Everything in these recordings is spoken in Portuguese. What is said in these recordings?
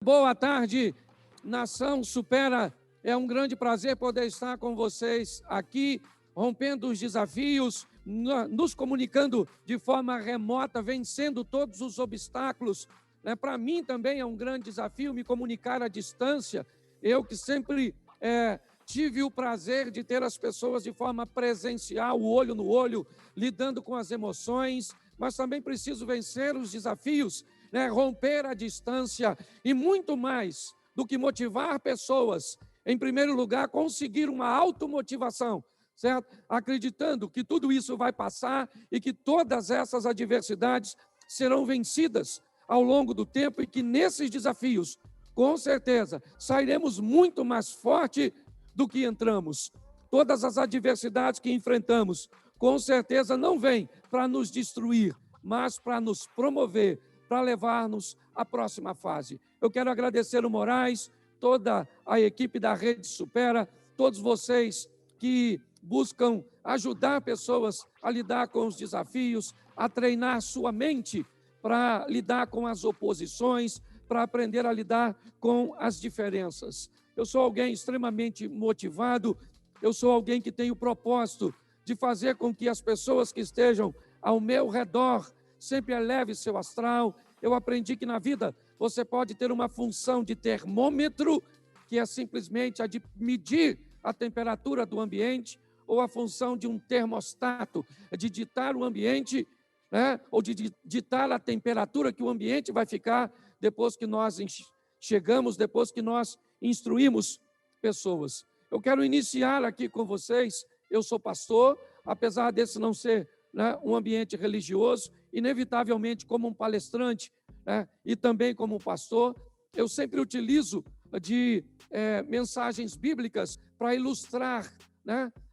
Boa tarde, Nação Supera. É um grande prazer poder estar com vocês aqui, rompendo os desafios, nos comunicando de forma remota, vencendo todos os obstáculos. Para mim também é um grande desafio me comunicar à distância. Eu que sempre tive o prazer de ter as pessoas de forma presencial, o olho no olho, lidando com as emoções, mas também preciso vencer os desafios, romper a distância e muito mais do que motivar pessoas. Em primeiro lugar, conseguir uma automotivação, certo? Acreditando que tudo isso vai passar e que todas essas adversidades serão vencidas ao longo do tempo e que nesses desafios, com certeza, sairemos muito mais forte do que entramos. Todas as adversidades que enfrentamos, com certeza, não vêm para nos destruir, mas para nos promover, para levar-nos à próxima fase. Eu quero agradecer o Moraes, toda a equipe da Rede Supera, todos vocês que buscam ajudar pessoas a lidar com os desafios, a treinar sua mente para lidar com as oposições, para aprender a lidar com as diferenças. Eu sou alguém extremamente motivado, eu sou alguém que tem o propósito de fazer com que as pessoas que estejam ao meu redor sempre eleve seu astral. Eu aprendi que na vida você pode ter uma função de termômetro, que é simplesmente a de medir a temperatura do ambiente, ou a função de um termostato, de ditar o ambiente, ou de ditar a temperatura que o ambiente vai ficar depois que nós chegamos, depois que nós instruímos pessoas. Eu quero iniciar aqui com vocês. Eu sou pastor, apesar desse não ser um ambiente religioso, inevitavelmente como um palestrante e também como um pastor, eu sempre utilizo de mensagens bíblicas para ilustrar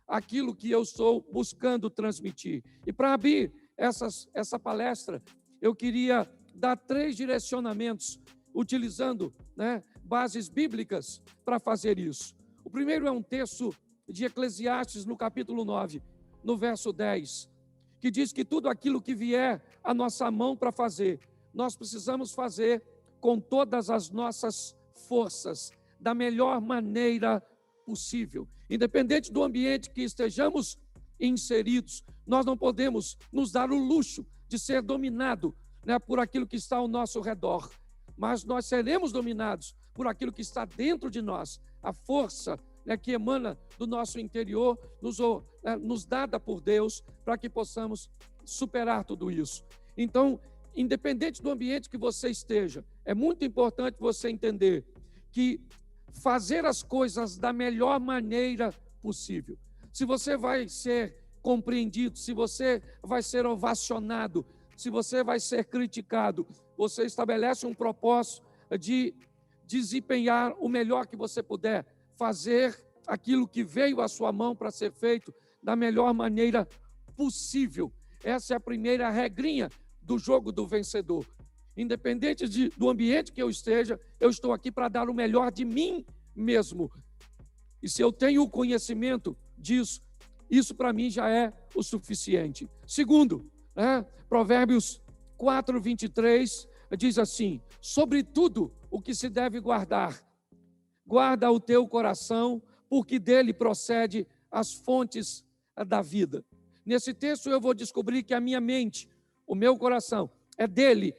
aquilo que eu estou buscando transmitir. E para abrir essa palestra, eu queria dar 3 direcionamentos, utilizando bases bíblicas para fazer isso. O primeiro é um texto de Eclesiastes, no capítulo 9, no verso 10, que diz que tudo aquilo que vier à nossa mão para fazer, nós precisamos fazer com todas as nossas forças, da melhor maneira possível. Independente do ambiente que estejamos inseridos, nós não podemos nos dar o luxo de ser dominado por aquilo que está ao nosso redor, mas nós seremos dominados por aquilo que está dentro de nós, a força que emana do nosso interior, nos dada por Deus, para que possamos superar tudo isso. Então, independente do ambiente que você esteja, é muito importante você entender que fazer as coisas da melhor maneira possível. Se você vai ser compreendido, se você vai ser ovacionado, se você vai ser criticado, você estabelece um propósito de desempenhar o melhor que você puder, fazer aquilo que veio à sua mão para ser feito da melhor maneira possível. Essa é a primeira regrinha do jogo do vencedor. Independente do ambiente que eu esteja, eu estou aqui para dar o melhor de mim mesmo. E se eu tenho o conhecimento disso, isso para mim já é o suficiente. Segundo, Provérbios 4, 23, diz assim: sobretudo o que se deve guardar, guarda o teu coração, porque dele procede as fontes da vida. Nesse texto eu vou descobrir que a minha mente, o meu coração, é dele,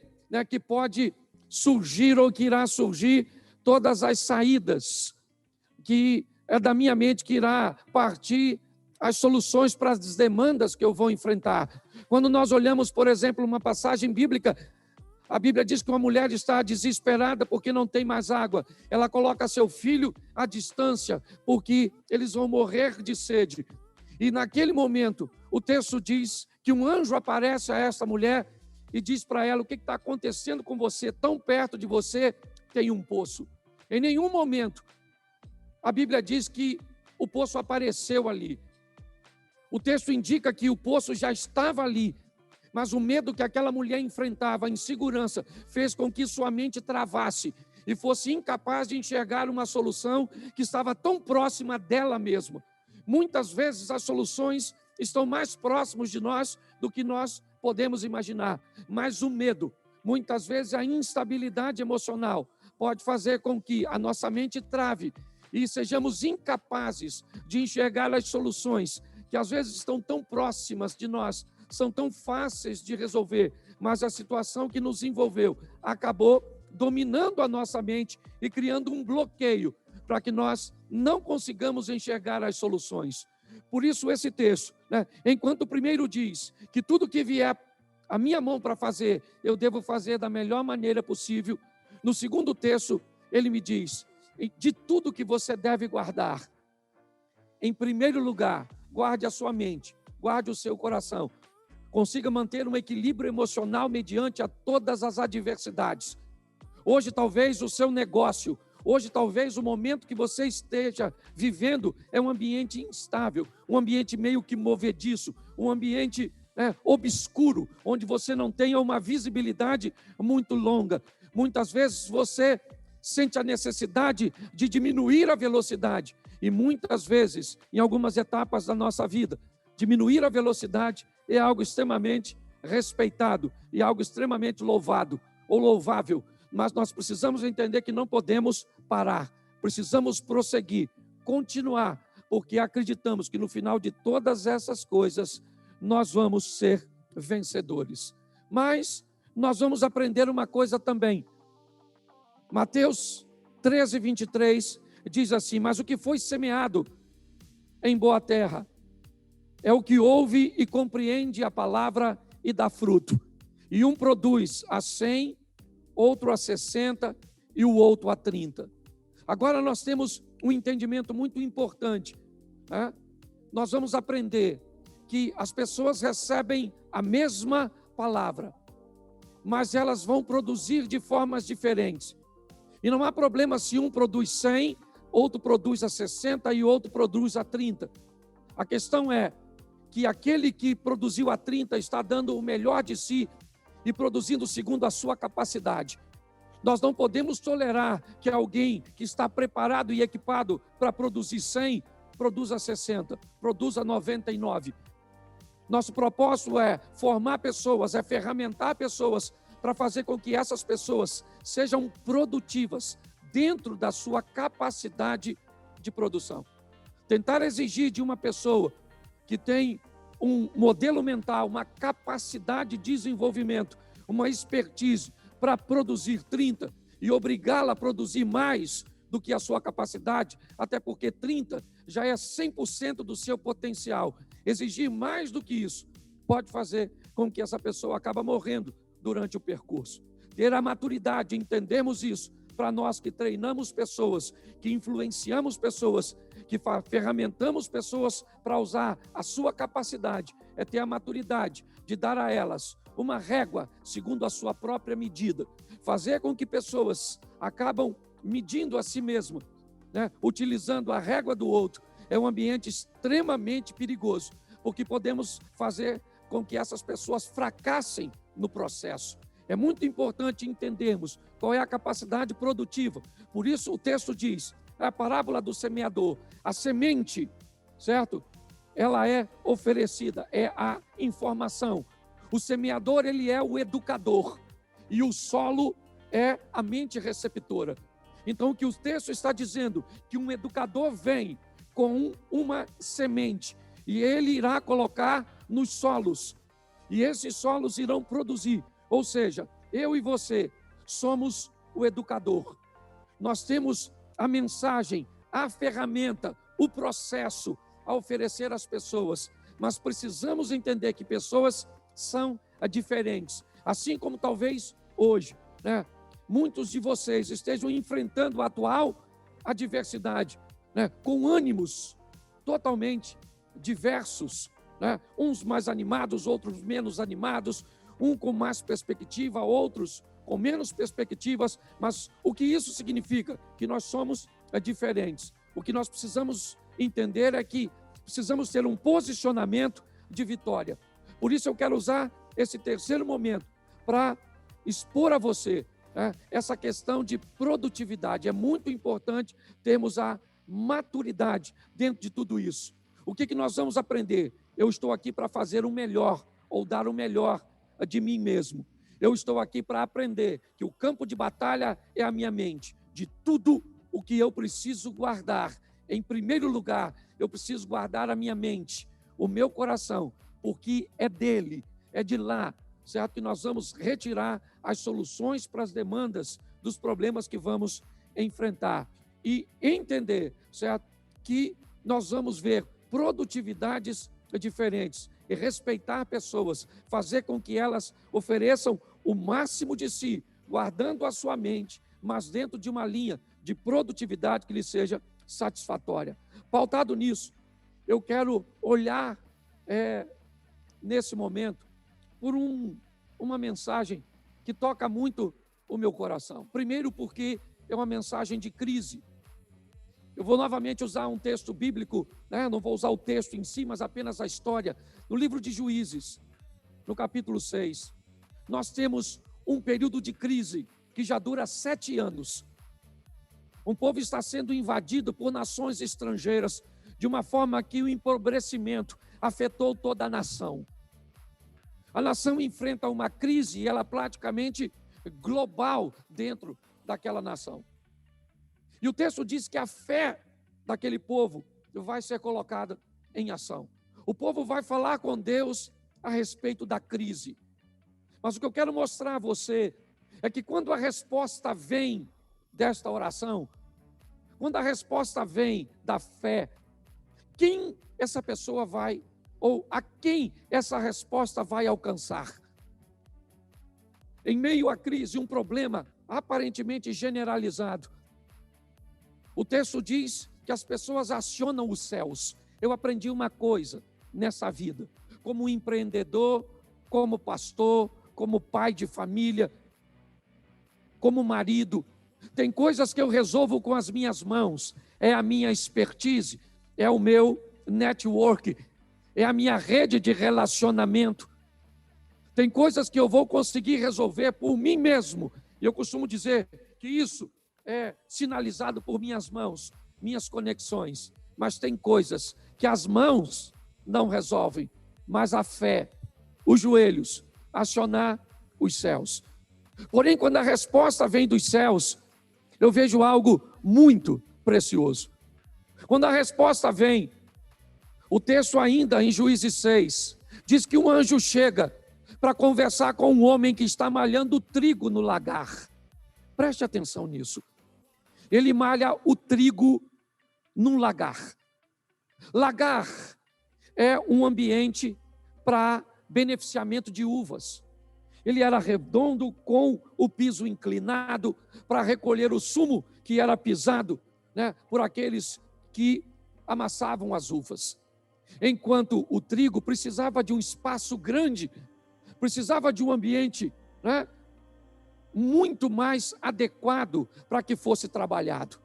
que pode surgir ou que irá surgir todas as saídas, que é da minha mente que irá partir as soluções para as demandas que eu vou enfrentar. Quando nós olhamos, por exemplo, uma passagem bíblica, a Bíblia diz que uma mulher está desesperada porque não tem mais água. Ela coloca seu filho à distância porque eles vão morrer de sede. E naquele momento, o texto diz que um anjo aparece a essa mulher e diz para ela: o que está acontecendo com você? Tão perto de você tem um poço. Em nenhum momento a Bíblia diz que o poço apareceu ali. O texto indica que o poço já estava ali, mas o medo que aquela mulher enfrentava, a insegurança, fez com que sua mente travasse e fosse incapaz de enxergar uma solução que estava tão próxima dela mesma. Muitas vezes as soluções estão mais próximos de nós do que nós podemos imaginar, mas o medo, muitas vezes a instabilidade emocional, pode fazer com que a nossa mente trave e sejamos incapazes de enxergar as soluções que às vezes estão tão próximas de nós, são tão fáceis de resolver, mas a situação que nos envolveu acabou dominando a nossa mente e criando um bloqueio para que nós não consigamos enxergar as soluções. Por isso esse texto, enquanto o primeiro diz que tudo que vier a minha mão para fazer, eu devo fazer da melhor maneira possível, no segundo texto ele me diz, de tudo que você deve guardar, em primeiro lugar, guarde a sua mente, guarde o seu coração, consiga manter um equilíbrio emocional mediante a todas as adversidades. Hoje talvez o seu negócio, hoje talvez o momento que você esteja vivendo é um ambiente instável, um ambiente meio que movediço, um ambiente obscuro, onde você não tenha uma visibilidade muito longa. Muitas vezes você sente a necessidade de diminuir a velocidade e muitas vezes, em algumas etapas da nossa vida, diminuir a velocidade é algo extremamente respeitado e algo extremamente louvado ou louvável, mas nós precisamos entender que não podemos parar, precisamos prosseguir, continuar, porque acreditamos que no final de todas essas coisas nós vamos ser vencedores. Mas nós vamos aprender uma coisa também. Mateus 13, 23 diz assim: mas o que foi semeado em boa terra é o que ouve e compreende a palavra e dá fruto. E um produz a 100, outro a 60 e o outro a 30. Agora nós temos um entendimento muito importante. Nós vamos aprender que as pessoas recebem a mesma palavra, mas elas vão produzir de formas diferentes. E não há problema se um produz 100, outro produz a 60 e outro produz a 30. A questão é que aquele que produziu a 30 está dando o melhor de si e produzindo segundo a sua capacidade. Nós não podemos tolerar que alguém que está preparado e equipado para produzir 100, produza 60, produza 99. Nosso propósito é formar pessoas, é ferramentar pessoas para fazer com que essas pessoas sejam produtivas dentro da sua capacidade de produção. Tentar exigir de uma pessoa que tem um modelo mental, uma capacidade de desenvolvimento, uma expertise para produzir 30 e obrigá-la a produzir mais do que a sua capacidade, até porque 30 já é 100% do seu potencial. Exigir mais do que isso pode fazer com que essa pessoa acabe morrendo durante o percurso. Ter a maturidade, entendemos isso, para nós que treinamos pessoas, que influenciamos pessoas, que ferramentamos pessoas para usar a sua capacidade, é ter a maturidade de dar a elas uma régua segundo a sua própria medida. Fazer com que pessoas acabam medindo a si mesmas, utilizando a régua do outro, é um ambiente extremamente perigoso, porque podemos fazer com que essas pessoas fracassem no processo. É muito importante entendermos qual é a capacidade produtiva. Por isso o texto diz, a parábola do semeador, a semente, certo? Ela é oferecida, é a informação. O semeador, ele é o educador e o solo é a mente receptora. Então o que o texto está dizendo, que um educador vem com uma semente e ele irá colocar nos solos e esses solos irão produzir. Ou seja, eu e você somos o educador. Nós temos a mensagem, a ferramenta, o processo a oferecer às pessoas, mas precisamos entender que pessoas são diferentes. Assim como talvez hoje, muitos de vocês estejam enfrentando a atual adversidade, com ânimos totalmente diversos, uns mais animados, outros menos animados, um com mais perspectiva, outros com menos perspectivas, mas o que isso significa? Que nós somos diferentes. O que nós precisamos entender é que precisamos ter um posicionamento de vitória. Por isso eu quero usar esse terceiro momento para expor a você essa questão de produtividade. É muito importante termos a maturidade dentro de tudo isso. O que nós vamos aprender? Eu estou aqui para fazer o melhor, ou dar o melhor de mim mesmo. Eu estou aqui para aprender que o campo de batalha é a minha mente. De tudo o que eu preciso guardar, em primeiro lugar, eu preciso guardar a minha mente, o meu coração, porque é dele, é de lá, certo? Que nós vamos retirar as soluções para as demandas dos problemas que vamos enfrentar. E entender, certo? Que nós vamos ver produtividades diferentes e respeitar pessoas, fazer com que elas ofereçam o máximo de si, guardando a sua mente, mas dentro de uma linha de produtividade que lhe seja satisfatória. Pautado nisso, eu quero olhar nesse momento por uma mensagem que toca muito o meu coração. Primeiro porque é uma mensagem de crise. Eu vou novamente usar um texto bíblico, não vou usar o texto em si, mas apenas a história. No livro de Juízes, no capítulo 6, nós temos um período de crise que já dura 7 anos. Um povo está sendo invadido por nações estrangeiras de uma forma que o empobrecimento afetou toda a nação. A nação enfrenta uma crise e ela é praticamente global dentro daquela nação. E o texto diz que a fé daquele povo vai ser colocada em ação. O povo vai falar com Deus a respeito da crise. Mas o que eu quero mostrar a você é que quando a resposta vem desta oração, quando a resposta vem da fé, quem essa pessoa vai, ou a quem essa resposta vai alcançar? Em meio à crise, um problema aparentemente generalizado, o texto diz que as pessoas acionam os céus. Eu aprendi uma coisa nessa vida, como empreendedor, como pastor, como pai de família, como marido. Tem coisas que eu resolvo com as minhas mãos, é a minha expertise, é o meu network, é a minha rede de relacionamento. Tem coisas que eu vou conseguir resolver por mim mesmo. E eu costumo dizer que isso é sinalizado por minhas mãos, minhas conexões. Mas tem coisas que as mãos não resolvem, mas a fé, os joelhos, acionar os céus. Porém, quando a resposta vem dos céus, eu vejo algo muito precioso. Quando a resposta vem, o texto ainda em Juízes 6, diz que um anjo chega para conversar com um homem que está malhando trigo no lagar. Preste atenção nisso. Ele malha o trigo num lagar. Lagar é um ambiente para beneficiamento de uvas. Ele era redondo com o piso inclinado para recolher o sumo que era pisado, por aqueles que amassavam as uvas. Enquanto o trigo precisava de um espaço grande, precisava de um ambiente, muito mais adequado para que fosse trabalhado.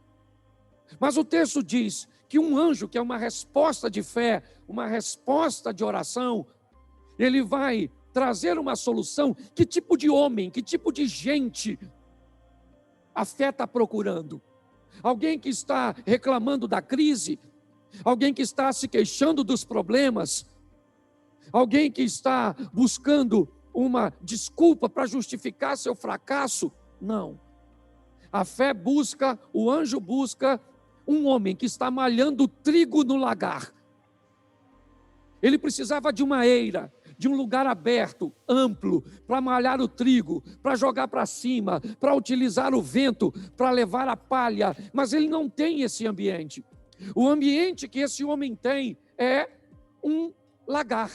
Mas o texto diz que um anjo, que é uma resposta de fé, uma resposta de oração, ele vai trazer uma solução. Que tipo de homem, que tipo de gente a fé está procurando? Alguém que está reclamando da crise? Alguém que está se queixando dos problemas? Alguém que está buscando uma desculpa para justificar seu fracasso? Não. A fé busca, o anjo busca um homem que está malhando trigo no lagar. Ele precisava de uma eira, de um lugar aberto, amplo, para malhar o trigo, para jogar para cima, para utilizar o vento, para levar a palha. Mas ele não tem esse ambiente. O ambiente que esse homem tem é um lagar.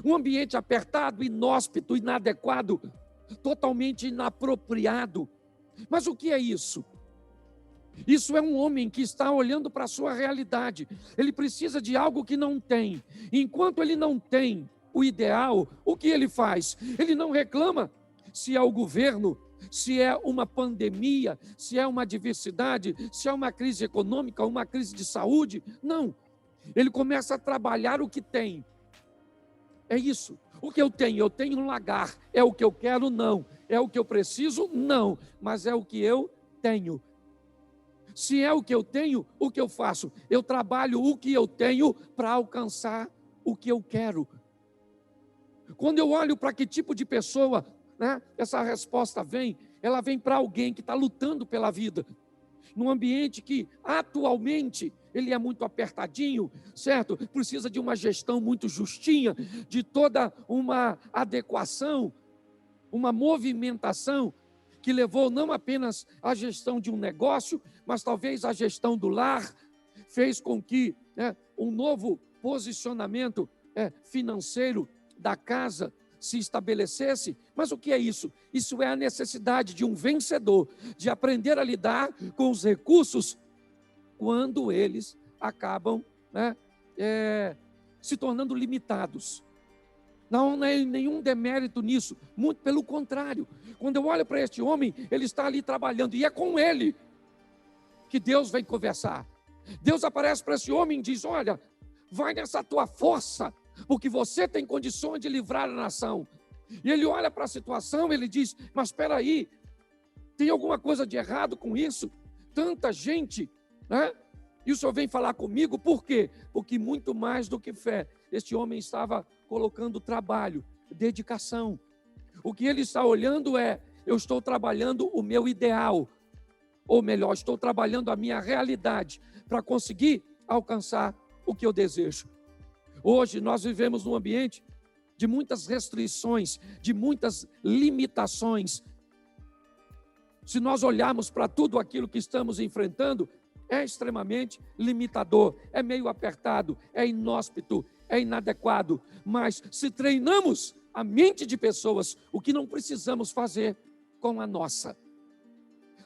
Um ambiente apertado, inóspito, inadequado, totalmente inapropriado. Mas o que é isso? Isso é um homem que está olhando para a sua realidade. Ele precisa de algo que não tem. Enquanto ele não tem o ideal, o que ele faz? Ele não reclama se é o governo, se é uma pandemia, se é uma adversidade, se é uma crise econômica, uma crise de saúde. Não. Ele começa a trabalhar o que tem. É isso. O que eu tenho? Eu tenho um lagar. É o que eu quero? Não. É o que eu preciso? Não. Mas é o que eu tenho. Se é o que eu tenho, o que eu faço? Eu trabalho o que eu tenho para alcançar o que eu quero. Quando eu olho para que tipo de pessoa né, essa resposta vem? Ela vem para alguém que está lutando pela vida, num ambiente que atualmente ele é muito apertadinho, certo? Precisa de uma gestão muito justinha, de toda uma adequação, uma movimentação que levou não apenas à gestão de um negócio, mas talvez à gestão do lar, fez com que um novo posicionamento financeiro da casa se estabelecesse. Mas o que é isso? Isso é a necessidade de um vencedor, de aprender a lidar com os recursos quando eles acabam se tornando limitados. Não é nenhum demérito nisso, muito pelo contrário. Quando eu olho para este homem, ele está ali trabalhando, e é com ele que Deus vem conversar. Deus aparece para esse homem e diz: olha, vai nessa tua força, porque você tem condições de livrar a nação. E ele olha para a situação, ele diz: mas espera aí, tem alguma coisa de errado com isso? Tanta gente, né? E o Senhor vem falar comigo, por quê? Porque muito mais do que fé, este homem estava colocando trabalho, dedicação. O que ele está olhando é: eu estou trabalhando o meu ideal, ou melhor, estou trabalhando a minha realidade para conseguir alcançar o que eu desejo. Hoje nós vivemos num ambiente de muitas restrições, de muitas limitações. Se nós olharmos para tudo aquilo que estamos enfrentando, é extremamente limitador, é meio apertado, é inóspito, é inadequado. Mas se treinamos a mente de pessoas, o que não precisamos fazer com a nossa.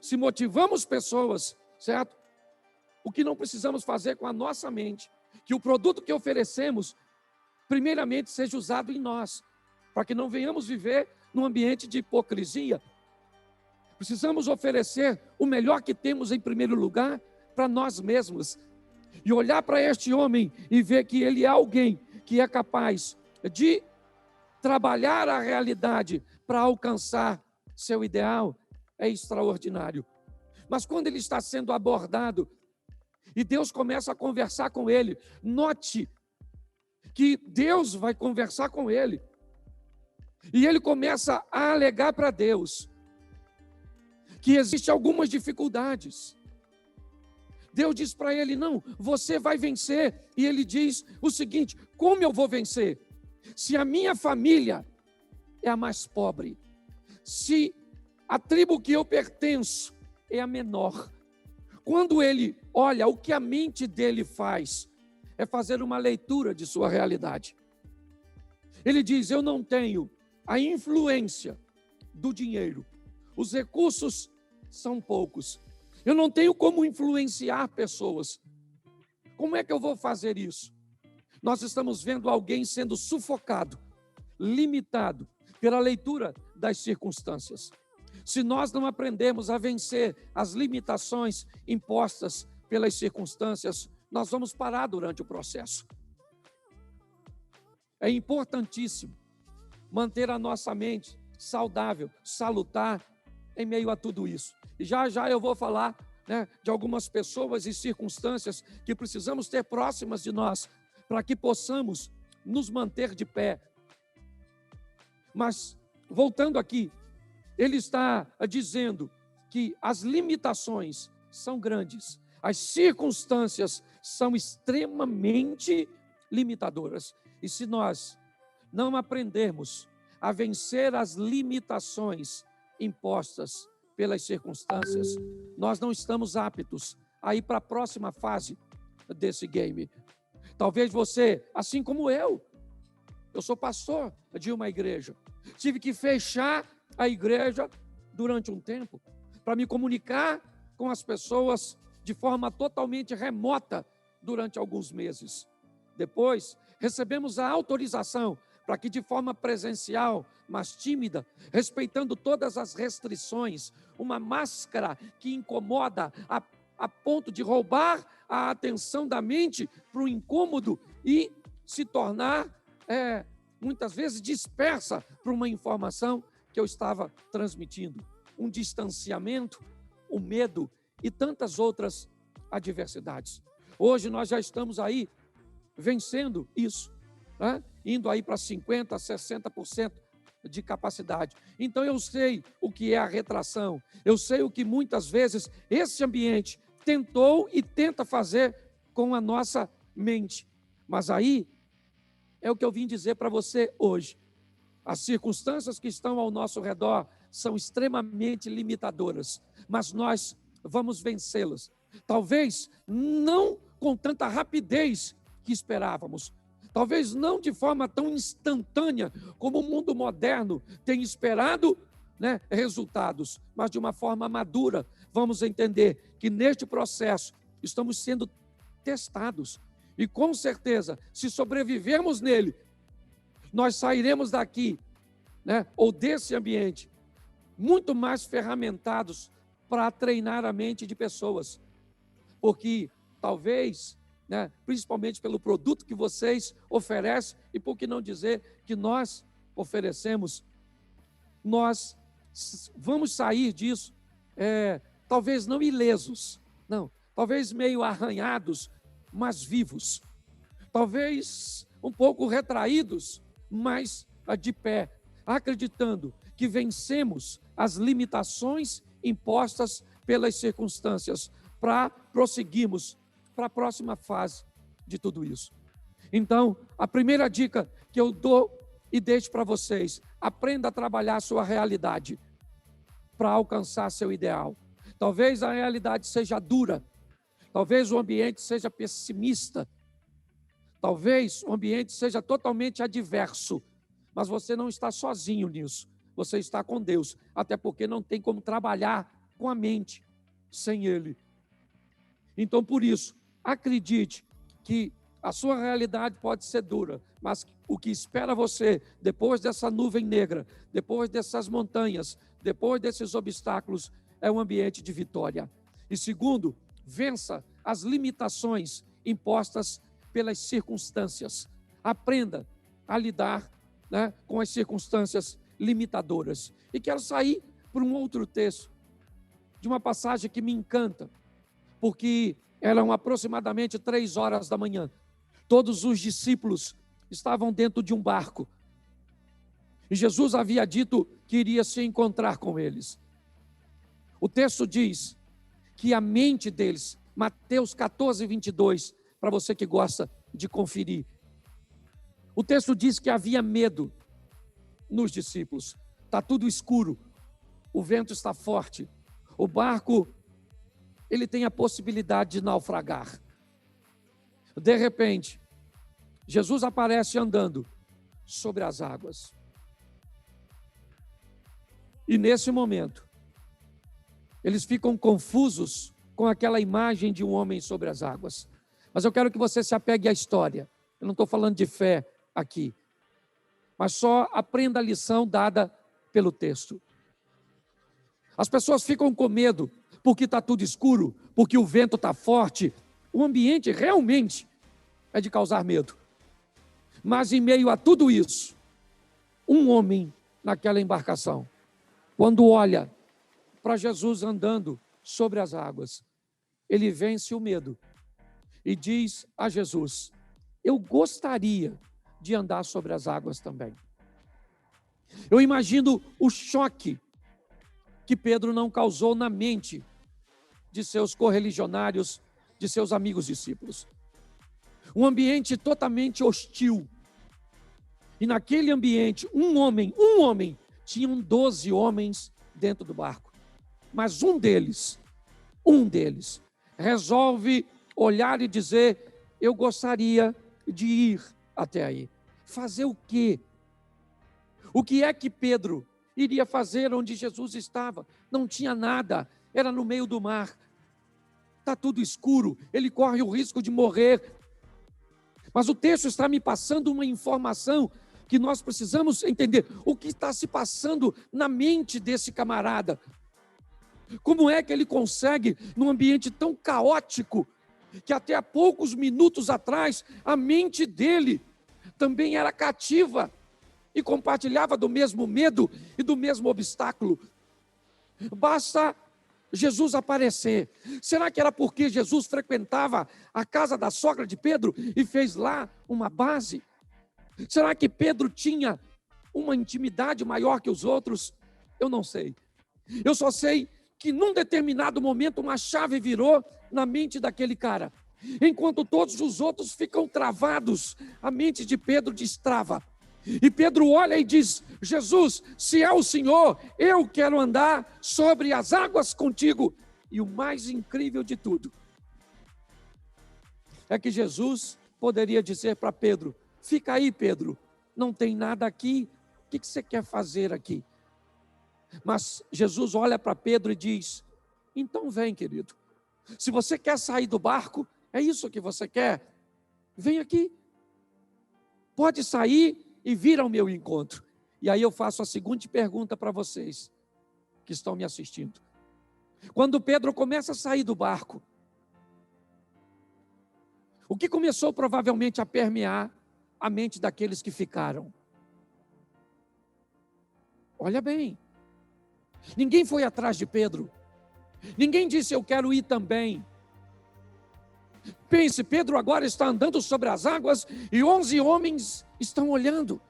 Se motivamos pessoas, certo? O que não precisamos fazer com a nossa mente, que o produto que oferecemos, primeiramente, seja usado em nós, para que não venhamos viver num ambiente de hipocrisia. Precisamos oferecer o melhor que temos em primeiro lugar para nós mesmos. E olhar para este homem e ver que ele é alguém que é capaz de trabalhar a realidade para alcançar seu ideal, é extraordinário. Mas quando ele está sendo abordado e Deus começa a conversar com ele, note que Deus vai conversar com ele. E ele começa a alegar para Deus que existem algumas dificuldades. Deus diz para ele: não, você vai vencer. E ele diz o seguinte: como eu vou vencer? Se a minha família é a mais pobre, se a tribo que eu pertenço é a menor. Quando ele olha, o que a mente dele faz é fazer uma leitura de sua realidade. Ele diz: eu não tenho a influência do dinheiro, os recursos são poucos, eu não tenho como influenciar pessoas. Como é que eu vou fazer isso? Nós estamos vendo alguém sendo sufocado, limitado pela leitura das circunstâncias. Se nós não aprendermos a vencer as limitações impostas pelas circunstâncias, nós vamos parar durante o processo. É importantíssimo manter a nossa mente saudável, salutar em meio a tudo isso. E já eu vou falar, de algumas pessoas e circunstâncias que precisamos ter próximas de nós para que possamos nos manter de pé. Mas, voltando aqui, ele está dizendo que as limitações são grandes, as circunstâncias são extremamente limitadoras. E se nós não aprendermos a vencer as limitações impostas pelas circunstâncias, nós não estamos aptos a ir para a próxima fase desse game. Talvez você, assim como eu sou pastor de uma igreja, tive que fechar a igreja durante um tempo para me comunicar com as pessoas de forma totalmente remota durante alguns meses. Depois, recebemos a autorização para que de forma presencial, mas tímida, respeitando todas as restrições, uma máscara que incomoda a ponto de roubar a atenção da mente para o incômodo e se tornar, muitas vezes, dispersa para uma informação que eu estava transmitindo. Um distanciamento, o medo e tantas outras adversidades. Hoje nós já estamos aí vencendo isso, indo aí para 50%, 60% de capacidade. Então eu sei o que é a retração, eu sei o que muitas vezes esse ambiente tentou e tenta fazer com a nossa mente. Mas aí é o que eu vim dizer para você hoje. As circunstâncias que estão ao nosso redor são extremamente limitadoras, mas nós vamos vencê-las. Talvez não com tanta rapidez que esperávamos, talvez não de forma tão instantânea como o mundo moderno tem esperado, resultados, mas de uma forma madura. Vamos entender que neste processo estamos sendo testados e com certeza, se sobrevivermos nele, nós sairemos daqui, ou desse ambiente, muito mais ferramentados para treinar a mente de pessoas. Porque talvez, principalmente pelo produto que vocês oferecem, e por que não dizer que nós oferecemos, nós vamos sair disso, talvez não ilesos, não, talvez meio arranhados, mas vivos. Talvez um pouco retraídos, mas de pé, acreditando que vencemos as limitações impostas pelas circunstâncias para prosseguirmos para a próxima fase de tudo isso. Então, a primeira dica que eu dou e deixo para vocês: aprenda a trabalhar a sua realidade para alcançar seu ideal. Talvez a realidade seja dura, talvez o ambiente seja pessimista, talvez o ambiente seja totalmente adverso, mas você não está sozinho nisso, você está com Deus, até porque não tem como trabalhar com a mente sem Ele. Então, por isso, acredite que a sua realidade pode ser dura, mas o que espera você depois dessa nuvem negra, depois dessas montanhas, depois desses obstáculos, é um ambiente de vitória. E segundo, vença as limitações impostas pelas circunstâncias. Aprenda a lidar, com as circunstâncias limitadoras. E quero sair por um outro texto, de uma passagem que me encanta, porque eram aproximadamente 3 horas da manhã. Todos os discípulos estavam dentro de um barco. E Jesus havia dito que iria se encontrar com eles. O texto diz que a mente deles, Mateus 14, 22, para você que gosta de conferir. O texto diz que havia medo nos discípulos. Está tudo escuro, o vento está forte, o barco, ele tem a possibilidade de naufragar. De repente, Jesus aparece andando sobre as águas. E nesse momento, eles ficam confusos com aquela imagem de um homem sobre as águas. Mas eu quero que você se apegue à história. Eu não estou falando de fé aqui, mas só aprenda a lição dada pelo texto. As pessoas ficam com medo porque está tudo escuro, porque o vento está forte. O ambiente realmente é de causar medo. Mas em meio a tudo isso, um homem naquela embarcação, quando olha para Jesus andando sobre as águas, ele vence o medo e diz a Jesus: eu gostaria de andar sobre as águas também. Eu imagino o choque que Pedro não causou na mente de seus correligionários, de seus amigos discípulos. Um ambiente totalmente hostil. E naquele ambiente, um homem, tinham 12 homens dentro do barco. Mas um deles, resolve olhar e dizer: eu gostaria de ir até aí. Fazer o quê? O que é que Pedro iria fazer onde Jesus estava? Não tinha nada, era no meio do mar. Está tudo escuro, ele corre o risco de morrer. Mas o texto está me passando uma informação que nós precisamos entender. O que está se passando na mente desse camarada? Como é que ele consegue, num ambiente tão caótico, que até há poucos minutos atrás, a mente dele também era cativa e compartilhava do mesmo medo e do mesmo obstáculo? Basta Jesus aparecer. Será que era porque Jesus frequentava a casa da sogra de Pedro e fez lá uma base? Será que Pedro tinha uma intimidade maior que os outros? Eu não sei. Eu só sei que num determinado momento uma chave virou na mente daquele cara. Enquanto todos os outros ficam travados, a mente de Pedro destrava. E Pedro olha e diz: Jesus, se é o Senhor, eu quero andar sobre as águas contigo. E o mais incrível de tudo é que Jesus poderia dizer para Pedro: fica aí, Pedro, não tem nada aqui, o que você quer fazer aqui? Mas Jesus olha para Pedro e diz: então vem, querido, se você quer sair do barco, é isso que você quer, vem aqui, pode sair e vir ao meu encontro. E aí eu faço a seguinte pergunta para vocês que estão me assistindo. Quando Pedro começa a sair do barco, o que começou provavelmente a permear a mente daqueles que ficaram? Olha bem, ninguém foi atrás de Pedro, ninguém disse eu quero ir também. Pense, Pedro agora está andando sobre as águas e 11 homens estão olhando.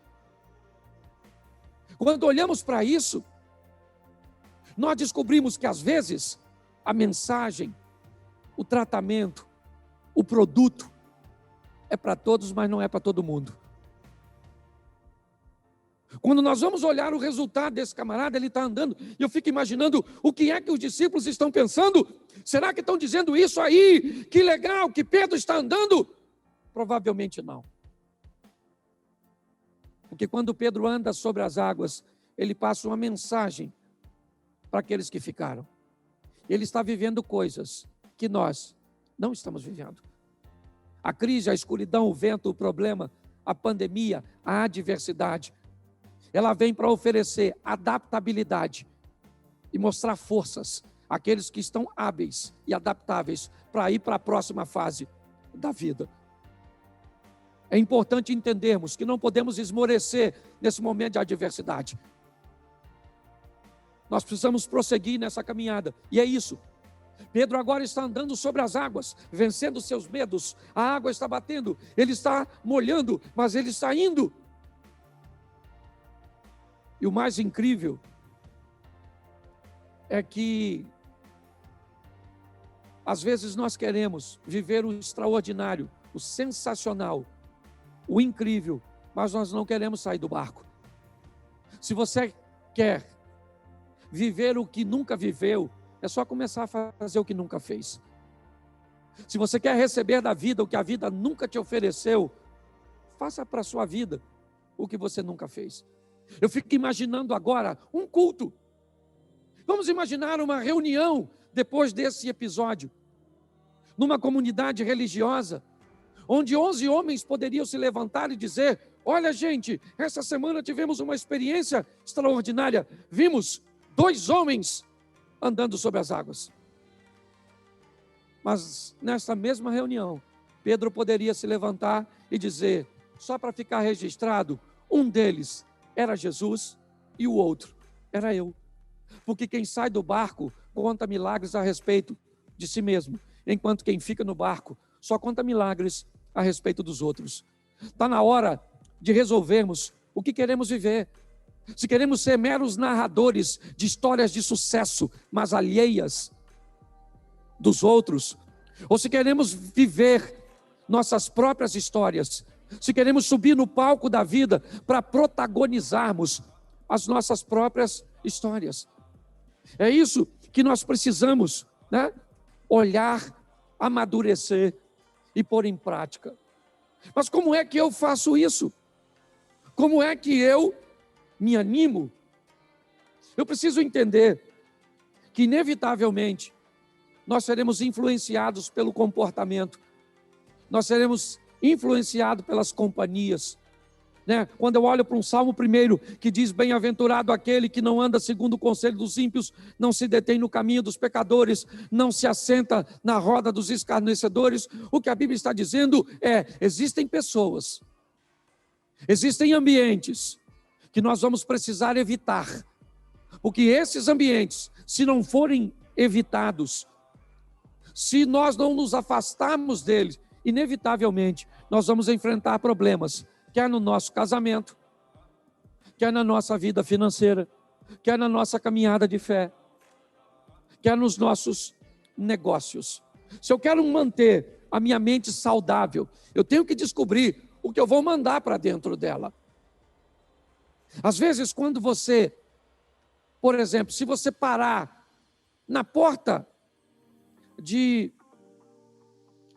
Quando olhamos para isso, nós descobrimos que às vezes a mensagem, o tratamento, o produto é para todos, mas não é para todo mundo. Quando nós vamos olhar o resultado desse camarada, ele está andando, e eu fico imaginando o que é que os discípulos estão pensando. Será que estão dizendo isso aí? Que legal, que Pedro está andando? Provavelmente não. Porque quando Pedro anda sobre as águas, ele passa uma mensagem para aqueles que ficaram. Ele está vivendo coisas que nós não estamos vivendo. A crise, a escuridão, o vento, o problema, a pandemia, a adversidade, ela vem para oferecer adaptabilidade e mostrar forças àqueles que estão hábeis e adaptáveis para ir para a próxima fase da vida. É importante entendermos que não podemos esmorecer nesse momento de adversidade. Nós precisamos prosseguir nessa caminhada, e é isso. Pedro agora está andando sobre as águas, vencendo seus medos. A água está batendo, ele está molhando, mas ele está indo. E o mais incrível é que às vezes nós queremos viver o extraordinário, o sensacional, o incrível, mas nós não queremos sair do barco. Se você quer viver o que nunca viveu, é só começar a fazer o que nunca fez. Se você quer receber da vida o que a vida nunca te ofereceu, faça para a sua vida o que você nunca fez. Eu fico imaginando agora um culto. Vamos imaginar uma reunião depois desse episódio, numa comunidade religiosa, onde 11 homens poderiam se levantar e dizer: olha gente, essa semana tivemos uma experiência extraordinária, vimos 2 homens andando sobre as águas. Mas nessa mesma reunião, Pedro poderia se levantar e dizer, só para ficar registrado, um deles era Jesus e o outro era eu. Porque quem sai do barco conta milagres a respeito de si mesmo, enquanto quem fica no barco só conta milagres a respeito dos outros. Está na hora de resolvermos o que queremos viver. Se queremos ser meros narradores de histórias de sucesso, mas alheias dos outros, ou se queremos viver nossas próprias histórias, se queremos subir no palco da vida para protagonizarmos as nossas próprias histórias. É isso que nós precisamos, né? Olhar, amadurecer e pôr em prática. Mas como é que eu faço isso? Como é que eu me animo? Eu preciso entender que inevitavelmente nós seremos influenciados pelo comportamento, nós seremos influenciados pelas companhias, né? Quando eu olho para um Salmo 1 que diz: bem-aventurado aquele que não anda segundo o conselho dos ímpios, não se detém no caminho dos pecadores, não se assenta na roda dos escarnecedores. O que a Bíblia está dizendo é: existem pessoas, existem ambientes que nós vamos precisar evitar, porque esses ambientes, se não forem evitados, se nós não nos afastarmos deles, inevitavelmente nós vamos enfrentar problemas, quer no nosso casamento, quer na nossa vida financeira, quer na nossa caminhada de fé, quer nos nossos negócios. Se eu quero manter a minha mente saudável, eu tenho que descobrir o que eu vou mandar para dentro dela. Às vezes, quando você, por exemplo, se você parar na porta de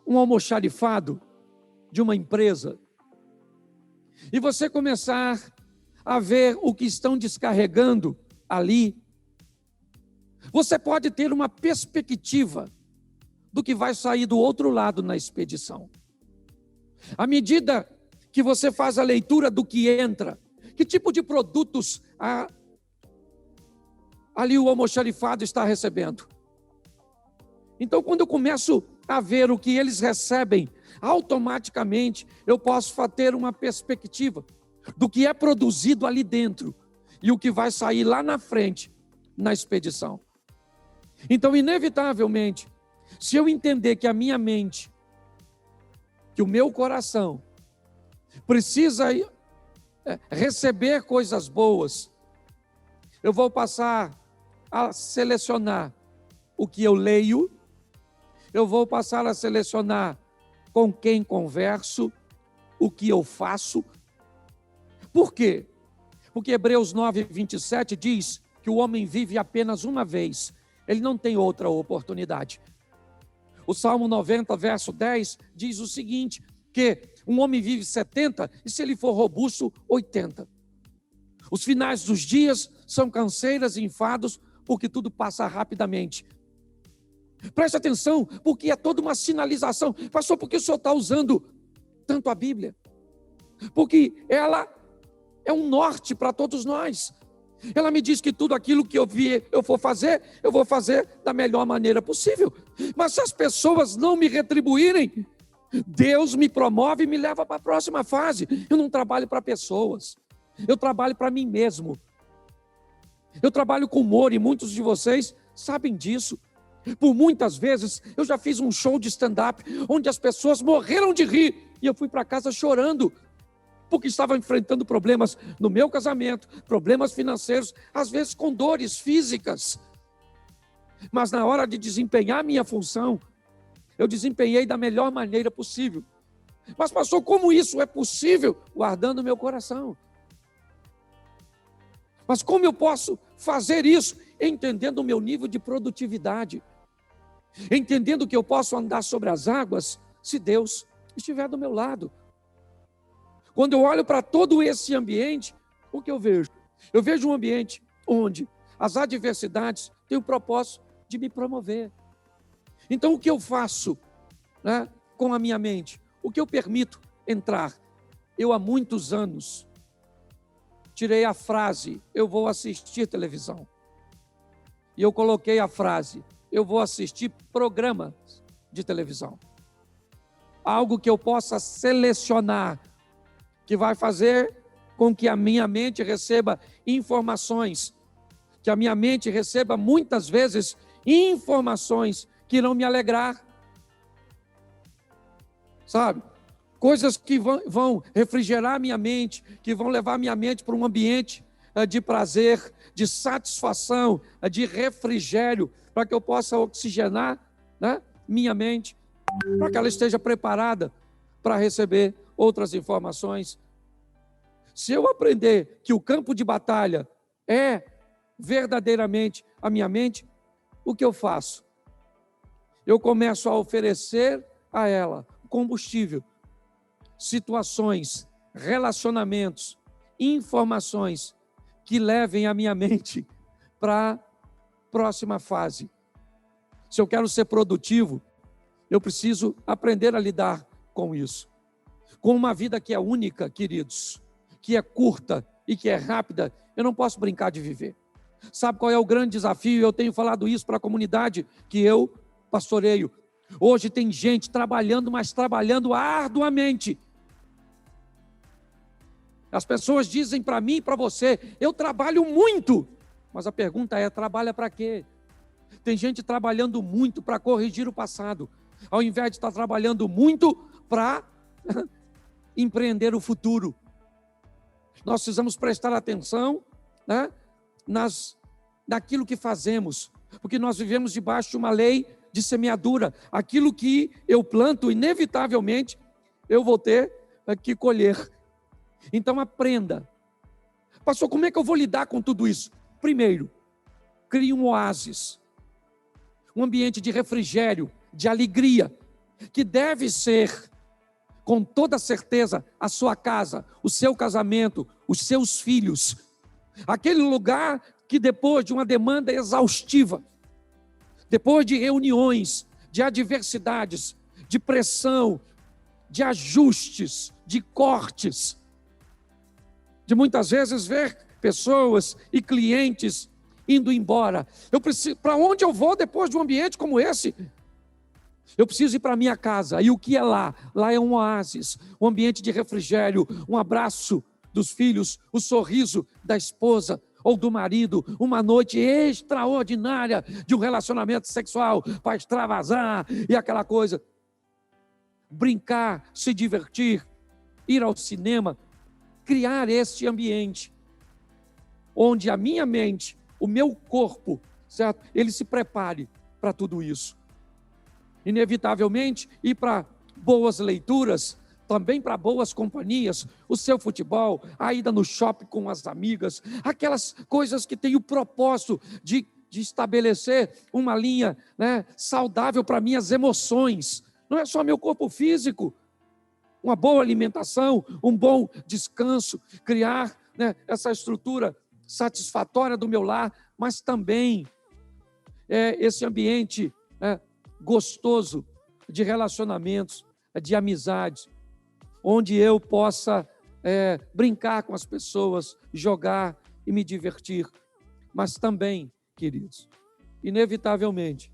um almoxarifado de uma empresa e você começar a ver o que estão descarregando ali, você pode ter uma perspectiva do que vai sair do outro lado na expedição. À medida que você faz a leitura do que entra, que tipo de produtos ali o almoxarifado está recebendo. Então, quando eu começo a ver o que eles recebem, automaticamente eu posso ter uma perspectiva do que é produzido ali dentro e o que vai sair lá na frente na expedição. Então, inevitavelmente, se eu entender que a minha mente, que o meu coração precisa receber coisas boas, eu vou passar a selecionar o que eu leio, eu vou passar a selecionar com quem converso, o que eu faço. Por quê? Porque Hebreus 9, 27 diz que o homem vive apenas uma vez, ele não tem outra oportunidade. O Salmo 90, verso 10, diz o seguinte, que um homem vive 70 e se ele for robusto, 80. Os finais dos dias são canseiras e enfados, porque tudo passa rapidamente. Preste atenção, porque é toda uma sinalização. Pastor, por que o senhor está usando tanto a Bíblia? Porque ela é um norte para todos nós. Ela me diz que tudo aquilo que eu vou fazer da melhor maneira possível. Mas se as pessoas não me retribuírem, Deus me promove e me leva para a próxima fase. Eu não trabalho para pessoas, eu trabalho para mim mesmo. Eu trabalho com humor e muitos de vocês sabem disso. Por muitas vezes eu já fiz um show de stand-up onde as pessoas morreram de rir e eu fui para casa chorando, porque estava enfrentando problemas no meu casamento, problemas financeiros, às vezes com dores físicas. Mas na hora de desempenhar minha função, eu desempenhei da melhor maneira possível. Mas pastor, como isso é possível? Guardando meu coração. Mas como eu posso fazer isso? Entendendo o meu nível de produtividade. Entendendo que eu posso andar sobre as águas se Deus estiver do meu lado. Quando eu olho para todo esse ambiente, o que eu vejo? Eu vejo um ambiente onde as adversidades têm o propósito de me promover. Então, o que eu faço, né, com a minha mente? O que eu permito entrar? Eu, há muitos anos, tirei a frase, eu vou assistir televisão. E eu coloquei a frase, eu vou assistir programas de televisão. Algo que eu possa selecionar, que vai fazer com que a minha mente receba informações, que a minha mente receba muitas vezes informações que irão me alegrar, sabe? Coisas que vão refrigerar a minha mente, que vão levar a minha mente para um ambiente de prazer, de satisfação, de refrigério, para que eu possa oxigenar, né, minha mente, para que ela esteja preparada para receber outras informações. Se eu aprender que o campo de batalha é verdadeiramente a minha mente, o que eu faço? Eu começo a oferecer a ela combustível, situações, relacionamentos, informações que levem a minha mente para a próxima fase. Se eu quero ser produtivo, eu preciso aprender a lidar com isso. Com uma vida que é única, queridos, que é curta e que é rápida, eu não posso brincar de viver. Sabe qual é o grande desafio? Eu tenho falado isso para a comunidade que eu pastoreio. Hoje tem gente trabalhando, mas trabalhando arduamente. As pessoas dizem para mim e para você, eu trabalho muito. Mas a pergunta é, trabalha para quê? Tem gente trabalhando muito para corrigir o passado, ao invés de estar trabalhando muito para empreender o futuro. Nós precisamos prestar atenção, né, naquilo que fazemos, porque nós vivemos debaixo de uma lei de semeadura. Aquilo que eu planto, inevitavelmente, eu vou ter que colher. Então aprenda. Pastor, como é que eu vou lidar com tudo isso? Primeiro, crie um oásis, um ambiente de refrigério, de alegria, que deve ser, com toda certeza, a sua casa, o seu casamento, os seus filhos. Aquele lugar que depois de uma demanda exaustiva, depois de reuniões, de adversidades, de pressão, de ajustes, de cortes, de muitas vezes ver pessoas e clientes indo embora. Para onde eu vou depois de um ambiente como esse? Eu preciso ir para a minha casa. E o que é lá? Lá é um oásis, um ambiente de refrigério, um abraço dos filhos, o sorriso da esposa ou do marido, uma noite extraordinária de um relacionamento sexual para extravasar e aquela coisa. Brincar, se divertir, ir ao cinema, criar este ambiente onde a minha mente, o meu corpo, certo? Ele se prepare para tudo isso. Inevitavelmente, ir para boas leituras, também para boas companhias, o seu futebol, a ida no shopping com as amigas, aquelas coisas que têm o propósito de estabelecer uma linha, né, saudável para minhas emoções. Não é só meu corpo físico. Uma boa alimentação, um bom descanso, criar, né, essa estrutura satisfatória do meu lar, mas também esse ambiente gostoso de relacionamentos, de amizades, onde eu possa brincar com as pessoas, jogar e me divertir. Mas também, queridos, inevitavelmente,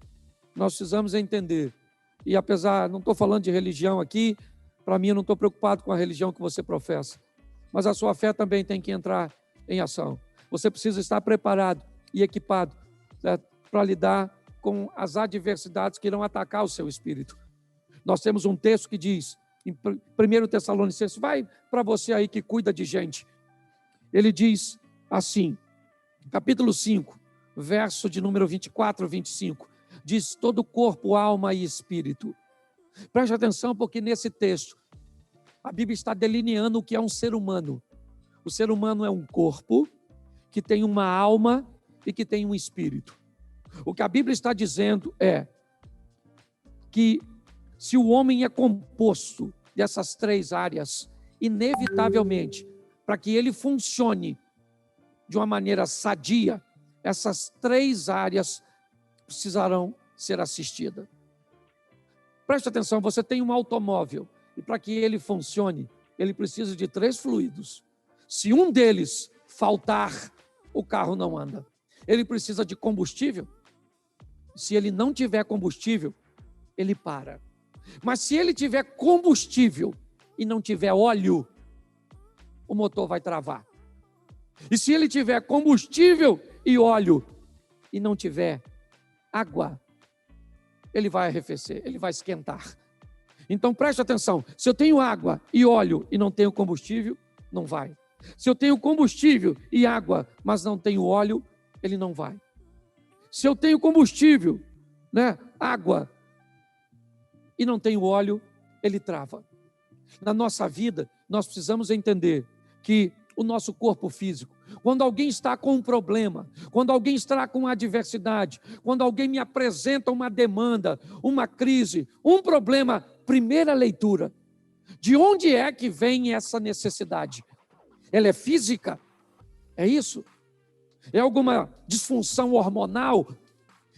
nós precisamos entender, e apesar, não estou falando de religião aqui, para mim eu não estou preocupado com a religião que você professa, mas a sua fé também tem que entrar em ação. Você precisa estar preparado e equipado, certo? Para lidar com as adversidades que irão atacar o seu espírito. Nós temos um texto que diz, em 1 Tessalonicenses, vai para você aí que cuida de gente. Ele diz assim, capítulo 5, verso de número 24 e 25, diz todo corpo, alma e espírito. Preste atenção porque nesse texto, a Bíblia está delineando o que é um ser humano. O ser humano é um corpo que tem uma alma e que tem um espírito. O que a Bíblia está dizendo é que se o homem é composto dessas três áreas, inevitavelmente, para que ele funcione de uma maneira sadia, essas três áreas precisarão ser assistidas. Preste atenção, você tem um automóvel e para que ele funcione, ele precisa de três fluidos. Se um deles faltar, o carro não anda. Ele precisa de combustível. Se ele não tiver combustível, ele para. Mas se ele tiver combustível e não tiver óleo, o motor vai travar. E se ele tiver combustível e óleo e não tiver água, ele vai arrefecer, ele vai esquentar. Então preste atenção, se eu tenho água e óleo e não tenho combustível, não vai. Se eu tenho combustível e água, mas não tenho óleo, ele não vai. Se eu tenho combustível, né, água, e não tenho óleo, ele trava. Na nossa vida, nós precisamos entender que o nosso corpo físico, quando alguém está com um problema, quando alguém está com uma adversidade, quando alguém me apresenta uma demanda, uma crise, um problema, primeira leitura, de onde é que vem essa necessidade? Ela é física? É isso? É alguma disfunção hormonal?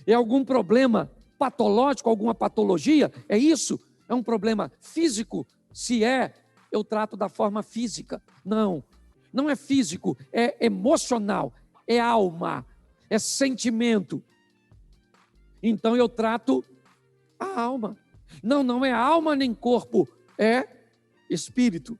É algum problema patológico, alguma patologia? É isso? É um problema físico? Se é, eu trato da forma física. Não, não é físico, é emocional, é alma, é sentimento. Então eu trato a alma. Não é alma nem corpo, é espírito.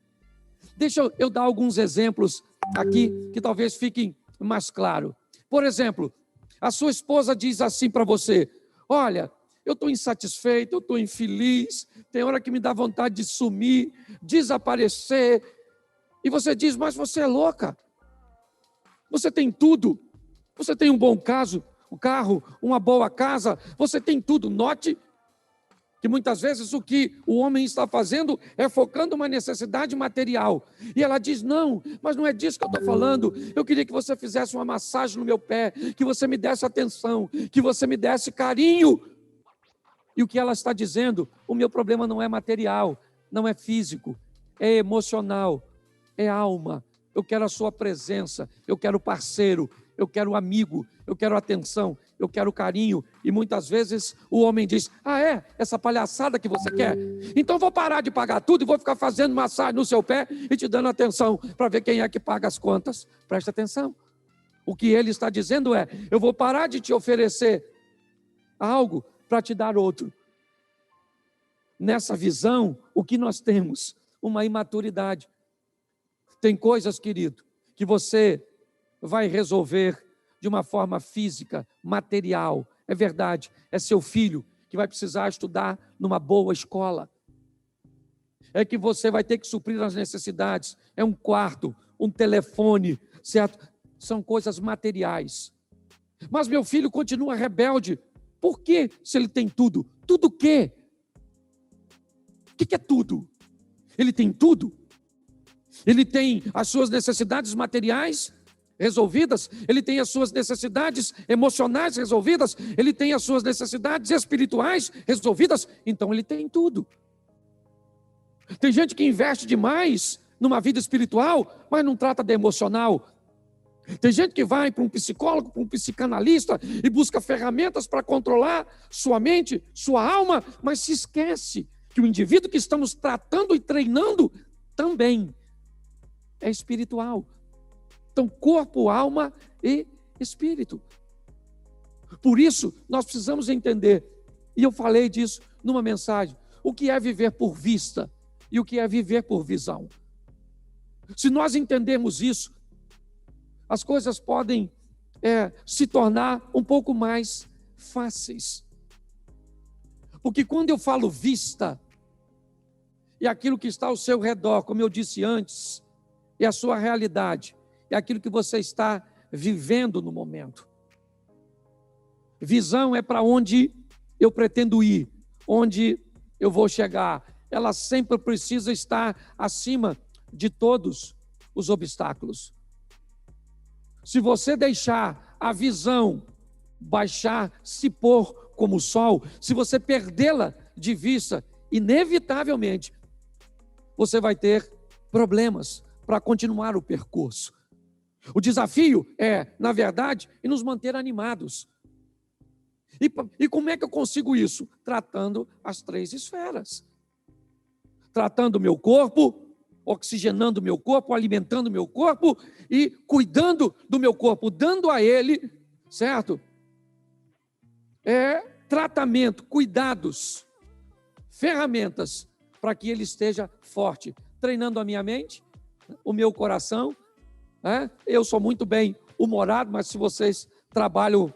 Deixa eu dar alguns exemplos aqui que talvez fiquem mais claros. Por exemplo, a sua esposa diz assim para você: olha, eu estou insatisfeito, eu estou infeliz, tem hora que me dá vontade de sumir, desaparecer. E você diz, mas você é louca. Você tem tudo. Você tem um bom carro, uma boa casa. Você tem tudo. Note que muitas vezes o que o homem está fazendo é focando uma necessidade material. E ela diz, não, mas não é disso que eu estou falando. Eu queria que você fizesse uma massagem no meu pé, que você me desse atenção, que você me desse carinho. E o que ela está dizendo, o meu problema não é material, não é físico, é emocional, é alma. Eu quero a sua presença, eu quero parceiro, eu quero amigo, eu quero atenção, eu quero carinho. E muitas vezes o homem diz, essa palhaçada que você quer? Então vou parar de pagar tudo e vou ficar fazendo massagem no seu pé e te dando atenção para ver quem é que paga as contas. Presta atenção. O que ele está dizendo é, eu vou parar de te oferecer algo para te dar outro. Nessa visão, o que nós temos? Uma imaturidade. Tem coisas, querido, que você vai resolver de uma forma física, material. É verdade, é seu filho que vai precisar estudar numa boa escola. É que você vai ter que suprir as necessidades. É um quarto, um telefone, certo? São coisas materiais. Mas meu filho continua rebelde. Por quê? Se ele tem tudo. Tudo o quê? O que é tudo? Ele tem tudo? Ele tem as suas necessidades materiais resolvidas? Ele tem as suas necessidades emocionais resolvidas? Ele tem as suas necessidades espirituais resolvidas? Então ele tem tudo. Tem gente que investe demais numa vida espiritual, mas não trata da emocional. Tem gente que vai para um psicólogo, para um psicanalista e busca ferramentas para controlar sua mente, sua alma, mas se esquece que o indivíduo que estamos tratando e treinando também é espiritual. Então, corpo, alma e espírito. Por isso, nós precisamos entender, e eu falei disso numa mensagem, o que é viver por vista e o que é viver por visão. Se nós entendermos isso, as coisas podem se tornar um pouco mais fáceis. Porque quando eu falo vista, é aquilo que está ao seu redor, como eu disse antes, é a sua realidade, é aquilo que você está vivendo no momento. Visão é para onde eu pretendo ir, onde eu vou chegar. Ela sempre precisa estar acima de todos os obstáculos. Se você deixar a visão baixar, se pôr como o sol, se você perdê-la de vista, inevitavelmente, você vai ter problemas para continuar o percurso. O desafio é, na verdade, nos manter animados. E como é que eu consigo isso? Tratando as 3 esferas. Tratando o meu corpo, oxigenando o meu corpo, alimentando o meu corpo e cuidando do meu corpo, dando a ele, certo? Tratamento, cuidados, ferramentas para que ele esteja forte. Treinando a minha mente, o meu coração. Eu sou muito bem humorado, mas se vocês trabalham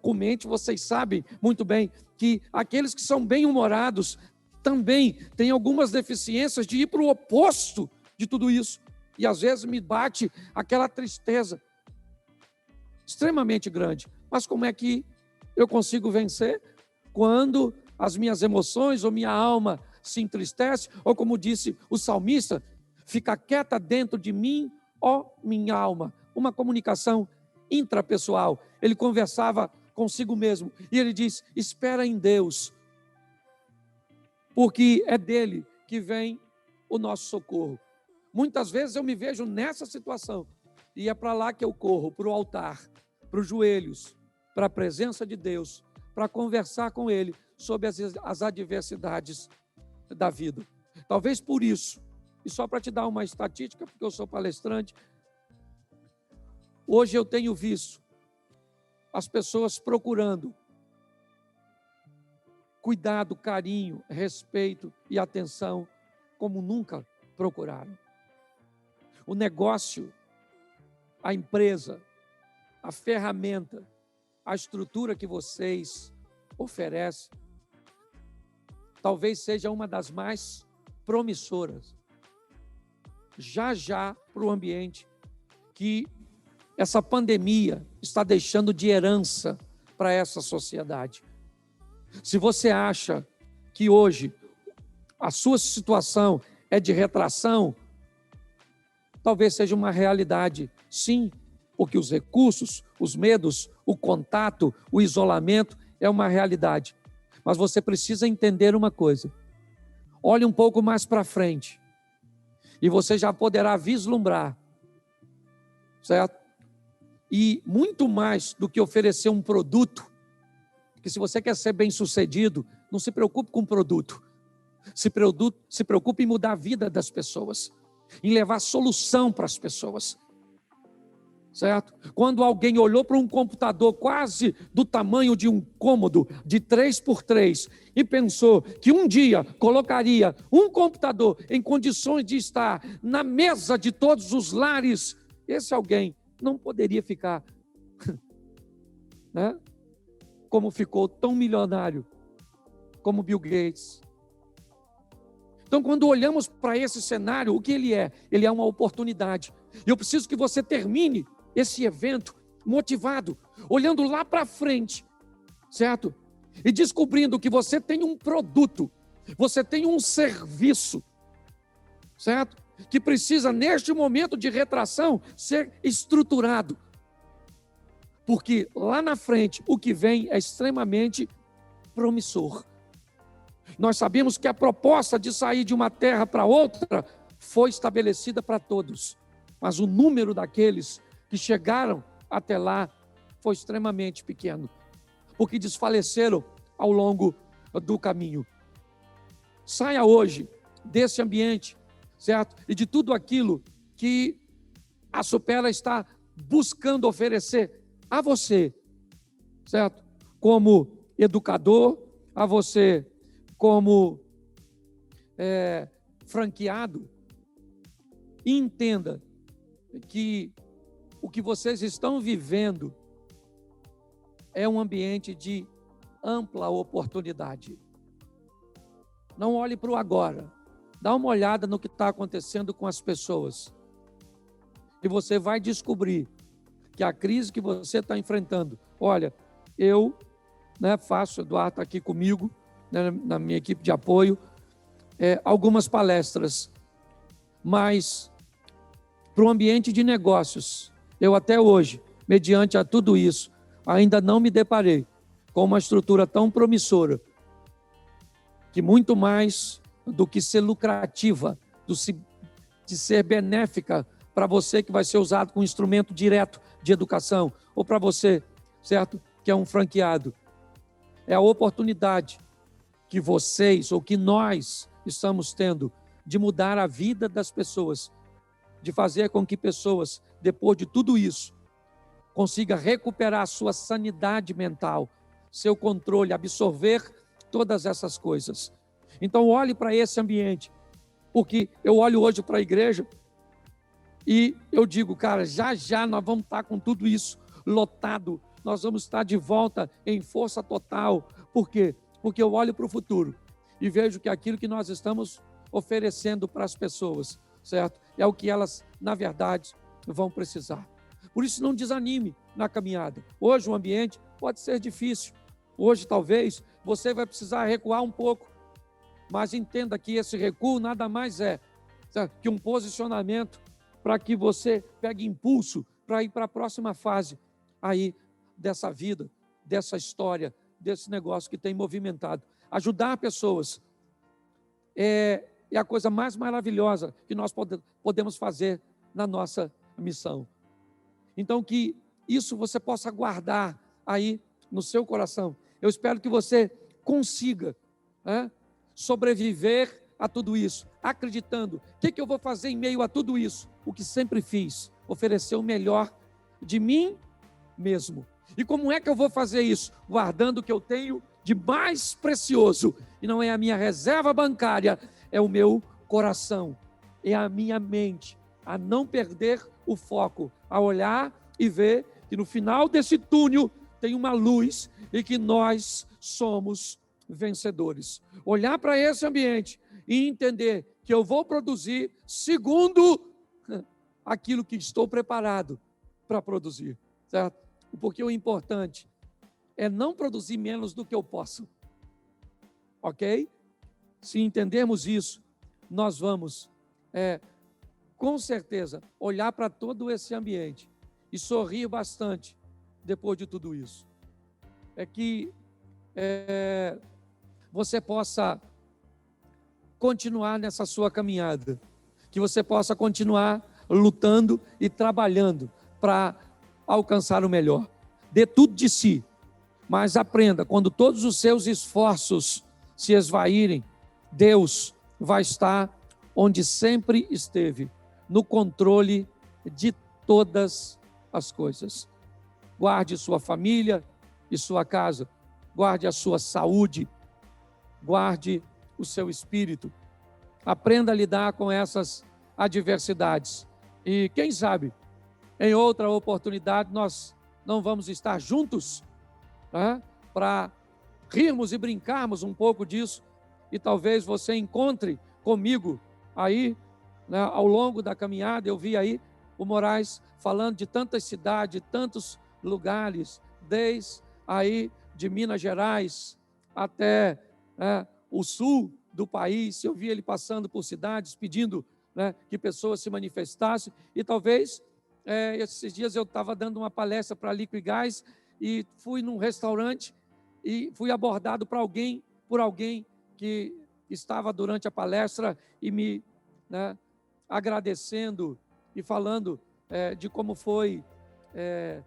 com mente, vocês sabem muito bem que aqueles que são bem humorados também têm algumas deficiências de ir para o oposto de tudo isso. E às vezes me bate aquela tristeza extremamente grande. Mas como é que eu consigo vencer? Quando as minhas emoções ou minha alma se entristece, ou como disse o salmista, fica quieta dentro de mim, ó minha alma. Uma comunicação intrapessoal. Ele conversava consigo mesmo e ele diz, espera em Deus, porque é dele que vem o nosso socorro. Muitas vezes eu me vejo nessa situação e é para lá que eu corro, para o altar, para os joelhos, para a presença de Deus, para conversar com Ele sobre as adversidades da vida. Talvez por isso, e só para te dar uma estatística, porque eu sou palestrante, hoje eu tenho visto as pessoas procurando cuidado, carinho, respeito e atenção como nunca procuraram. O negócio, a empresa, a ferramenta, a estrutura que vocês oferecem, talvez seja uma das mais promissoras. já para o ambiente que essa pandemia está deixando de herança para essa sociedade. Se você acha que hoje a sua situação é de retração, talvez seja uma realidade, sim, porque os recursos, os medos, o contato, o isolamento é uma realidade. Mas você precisa entender uma coisa. Olhe um pouco mais para frente e você já poderá vislumbrar, certo? E muito mais do que oferecer um produto, que se você quer ser bem-sucedido, não se preocupe com o produto. Se preocupe em mudar a vida das pessoas, em levar solução para as pessoas, certo? Quando alguém olhou para um computador quase do tamanho de um cômodo de 3x3 e pensou que um dia colocaria um computador em condições de estar na mesa de todos os lares, esse alguém não poderia ficar, né? Como ficou tão milionário como Bill Gates. Então, quando olhamos para esse cenário, o que ele é? Ele é uma oportunidade. E eu preciso que você termine esse evento motivado, olhando lá para frente, certo? E descobrindo que você tem um produto, você tem um serviço, certo? Que precisa, neste momento de retração, ser estruturado. Porque lá na frente, o que vem é extremamente promissor. Nós sabemos que a proposta de sair de uma terra para outra foi estabelecida para todos, mas o número daqueles que chegaram até lá foi extremamente pequeno, porque desfaleceram ao longo do caminho. Saia hoje desse ambiente, certo? E de tudo aquilo que a Supera está buscando oferecer a você, certo? Como educador, a você como franqueado, e entenda que o que vocês estão vivendo é um ambiente de ampla oportunidade. Não olhe para o agora, dá uma olhada no que está acontecendo com as pessoas e você vai descobrir que a crise que você está enfrentando, olha, eu faço, Eduardo está aqui comigo, na minha equipe de apoio, algumas palestras, mas para o ambiente de negócios, eu até hoje, mediante a tudo isso, ainda não me deparei com uma estrutura tão promissora, que muito mais do que ser lucrativa, de ser benéfica para você que vai ser usado como instrumento direto de educação, ou para você, certo, que é um franqueado, é a oportunidade que vocês, ou que nós estamos tendo, de mudar a vida das pessoas, de fazer com que pessoas, depois de tudo isso, consigam recuperar a sua sanidade mental, seu controle, absorver todas essas coisas. Então olhe para esse ambiente, porque eu olho hoje para a igreja e eu digo, cara, já nós vamos estar com tudo isso lotado, nós vamos estar de volta em força total. Por quê? Porque eu olho para o futuro e vejo que aquilo que nós estamos oferecendo para as pessoas, certo? É o que elas, na verdade, vão precisar. Por isso, não desanime na caminhada. Hoje o ambiente pode ser difícil. Hoje, talvez, você vai precisar recuar um pouco. Mas entenda que esse recuo nada mais é, certo, que um posicionamento para que você pegue impulso para ir para a próxima fase aí dessa vida, dessa história, desse negócio que tem movimentado. Ajudar pessoas é a coisa mais maravilhosa que nós podemos fazer na nossa missão. Então, que isso você possa guardar aí no seu coração. Eu espero que você consiga sobreviver a tudo isso, acreditando. O que eu vou fazer em meio a tudo isso? O que sempre fiz, oferecer o melhor de mim mesmo. E como é que eu vou fazer isso? Guardando o que eu tenho de mais precioso. E não é a minha reserva bancária, é o meu coração, é a minha mente, a não perder o foco, a olhar e ver que no final desse túnel tem uma luz e que nós somos vencedores. Olhar para esse ambiente e entender que eu vou produzir segundo aquilo que estou preparado para produzir, certo? Porque o importante é não produzir menos do que eu posso, ok? Se entendermos isso, nós vamos, com certeza, olhar para todo esse ambiente e sorrir bastante depois de tudo isso. É que você possa continuar nessa sua caminhada, que você possa continuar lutando e trabalhando para alcançar o melhor. Dê tudo de si, mas aprenda, quando todos os seus esforços se esvaírem, Deus vai estar onde sempre esteve, no controle de todas as coisas. Guarde sua família e sua casa, guarde a sua saúde, guarde o seu espírito. Aprenda a lidar com essas adversidades. E quem sabe, em outra oportunidade, nós não vamos estar juntos, né, para rirmos e brincarmos um pouco disso. E talvez você encontre comigo aí, né, ao longo da caminhada. Eu vi aí o Moraes falando de tantas cidades, tantos lugares, desde aí de Minas Gerais até o sul do país. Eu vi ele passando por cidades, pedindo, né, que pessoas se manifestassem. E talvez, esses dias eu estava dando uma palestra para Líquido e Gás e fui num restaurante e fui abordado por alguém que estava durante a palestra e me, né, agradecendo e falando de como foi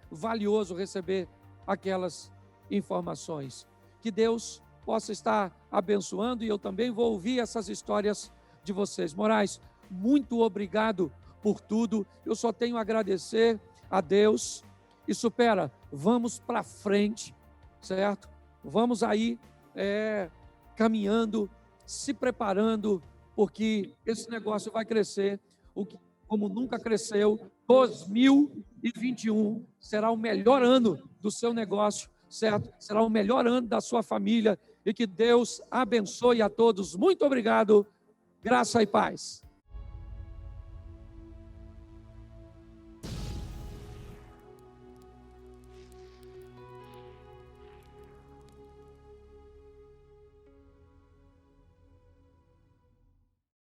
valioso receber aquelas informações. Que Deus possa estar abençoando, e eu também vou ouvir essas histórias de vocês. Moraes, muito obrigado por tudo. Eu só tenho a agradecer a Deus. E supera, vamos para frente, certo? Vamos aí caminhando, se preparando, porque esse negócio vai crescer como nunca cresceu. 2021 será o melhor ano do seu negócio, certo? Será o melhor ano da sua família, e que Deus abençoe a todos. Muito obrigado, graça e paz.